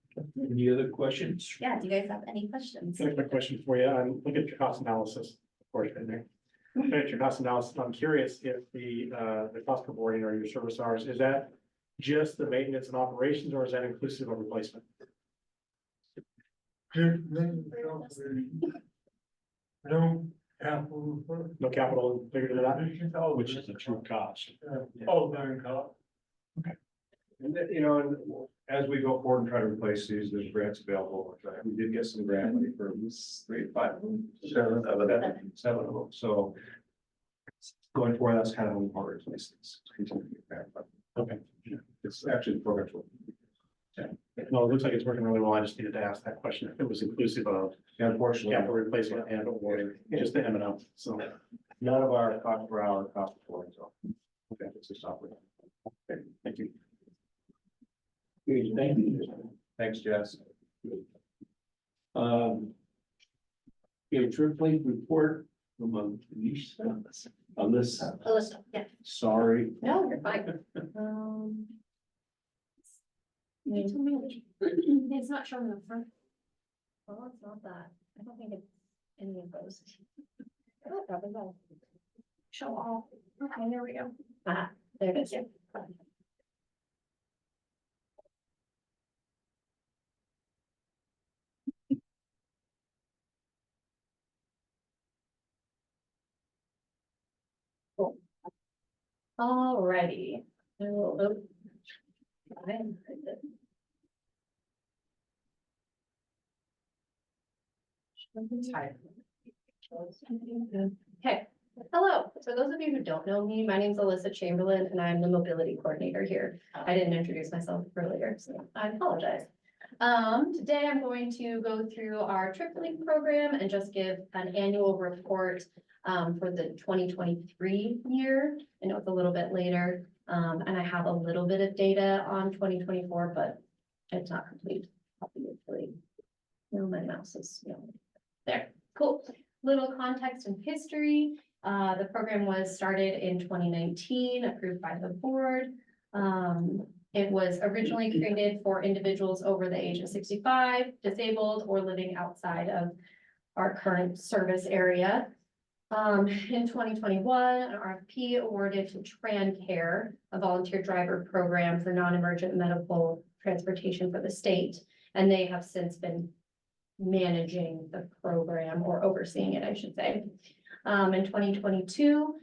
other questions? Yeah, do you guys have any questions? I have a question for you. Look at your cost analysis, of course, in there. Look at your cost analysis. I'm curious if the cost per boarding or your service hours, is that just the maintenance and operations, or is that inclusive of replacement? No capital figured into that? Which is the true cost. And then, and as we go forward and try to replace these, there's grants available. We did get some grant money for 3, 5, 7 of them. So going forward, that's kind of one part of replace these. Continue to get grant money. Okay. It's actually the program. No, it looks like it's working really well. I just needed to ask that question. If it was inclusive of Unfortunately, capital replacement and or just the M and O. So, none of our cost per hour, cost per boarding, so. Okay, it's just operating. okay, thank you. Thank you. Thanks, Jess. A trip link report from Denise on this. Alyssa, yeah. Sorry. No, you're fine. It's not showing up front. Well, it's not that. I don't think it's any of those. Oh, probably not. Show all. Okay, there we go. There it is. Cool. Alrighty. Okay, hello. For those of you who don't know me, my name is Alyssa Chamberlain and I'm the mobility coordinator here. I didn't introduce myself earlier, so I apologize. Today I'm going to go through our TripLink program and just give an annual report for the 2023 year. I know it's a little bit later, and I have a little bit of data on 2024, but it's not complete. Obviously, no, my mouse is, there. Cool. Little context and history. The program was started in 2019, approved by the board. It was originally created for individuals over the age of 65, disabled, or living outside of our current service area. In 2021, an RFP awarded to TranCare, a volunteer driver program for non-emergent medical transportation for the state. And they have since been managing the program or overseeing it, I should say. In 2022,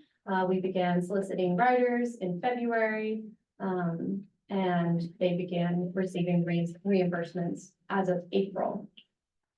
we began soliciting riders in February, and they began receiving reimbursements as of April.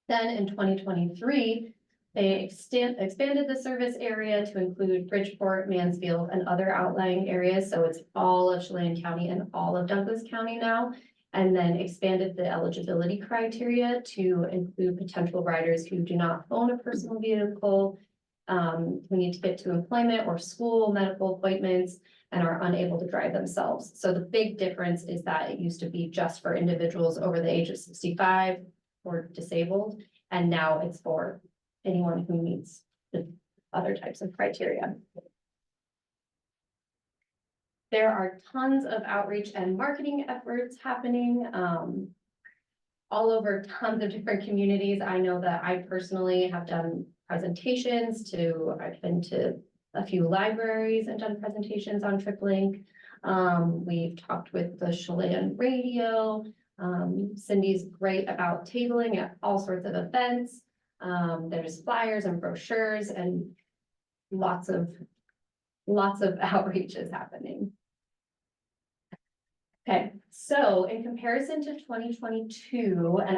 Then in 2023, they expanded the service area to include Bridgeport, Mansfield, and other outlying areas. So it's all of Chelan County and all of Douglas County now. And then expanded the eligibility criteria to include potential riders who do not own a personal vehicle, who need to get to employment or school, medical appointments, and are unable to drive themselves. So the big difference is that it used to be just for individuals over the age of 65 or disabled, and now it's for anyone who meets the other types of criteria. There are tons of outreach and marketing efforts happening all over tons of different communities. I know that I personally have done presentations I've been to a few libraries and done presentations on TripLink. We've talked with the Chelan radio. Cindy's great about tabling at all sorts of events. There's flyers and brochures and lots of outreach is happening. Okay, so in comparison to 2022, and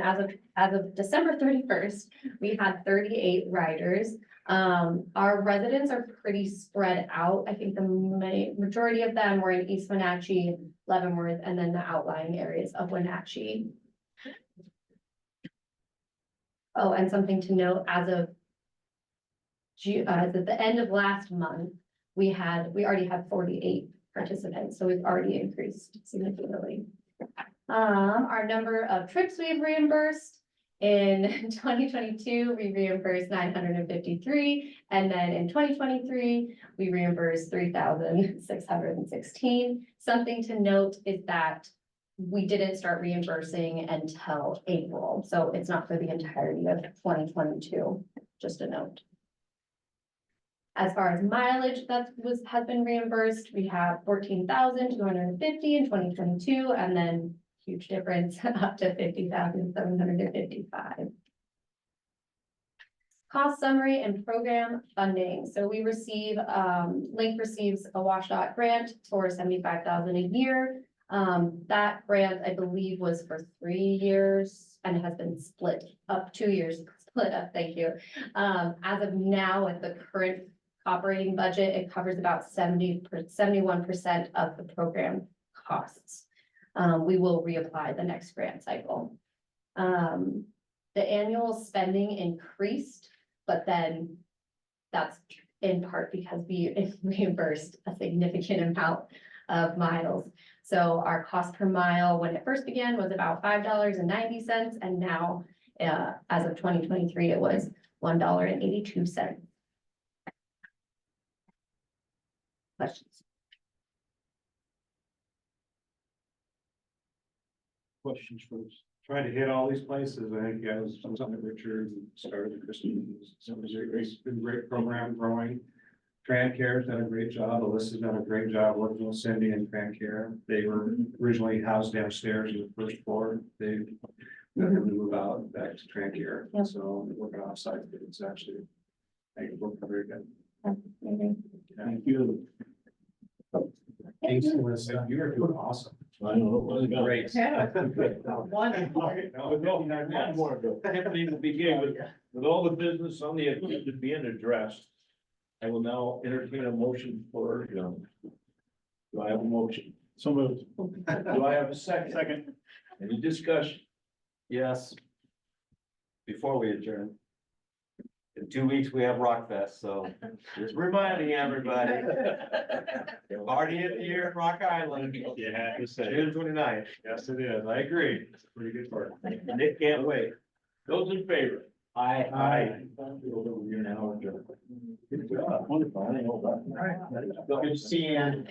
as of December 31st, we had 38 riders. Our residents are pretty spread out. I think the majority of them were in East Wenatchee, Leavenworth, and then the outlying areas of Wenatchee. Oh, and something to note, as of at the end of last month, we already had 48 participants, so we've already increased significantly. Our number of trips we've reimbursed in 2022, we reimbursed 953, and then in 2023, we reimbursed 3,616. Something to note is that we didn't start reimbursing until April, so it's not for the entirety of 2022, just a note. As far as mileage has been reimbursed, we have 14,250 in 2022, and then huge difference up to 50,755. Cost summary and program funding. So we receive, Link receives a WashDOT grant for $75,000 a year. That grant, I believe, was for 3 years and it has been split up 2 years, split up, thank you. As of now, with the current operating budget, it covers about 71% of the program costs. We will reapply the next grant cycle. The annual spending increased, but then that's in part because we reimbursed a significant amount of miles. So our cost per mile when it first began was about $5.90, and now as of 2023, it was $1.82. Questions? Questions first. Trying to hit all these places. I think guys, something Richard started, Christine, somebody's been a great program growing. TranCare's done a great job. Alyssa's done a great job working with Cindy and TranCare. They were originally housed downstairs in the first floor. They got them to move out back to TranCare. Yep. So they're working off site. It's actually, I think, working very good. Maybe. Thank you. Thanks, Melissa. You are doing awesome. I don't know, what about- Great. Tiffany, to begin with all the business on the agenda being addressed, I will now entertain a motion for, do I have a motion? So moved. Do I have a second? Second. Any discussion? Yes. Before we adjourn. In 2 weeks, we have Rock Fest, so just reminding everybody. Party of the year at Rock Island. You had to say. June 29th. Yes, it is. I agree. It's a pretty good part. Nick can't wait. Those in favor? Aye. You're now adjourned. Good job. Wonderful. I didn't know about that. Good to see you.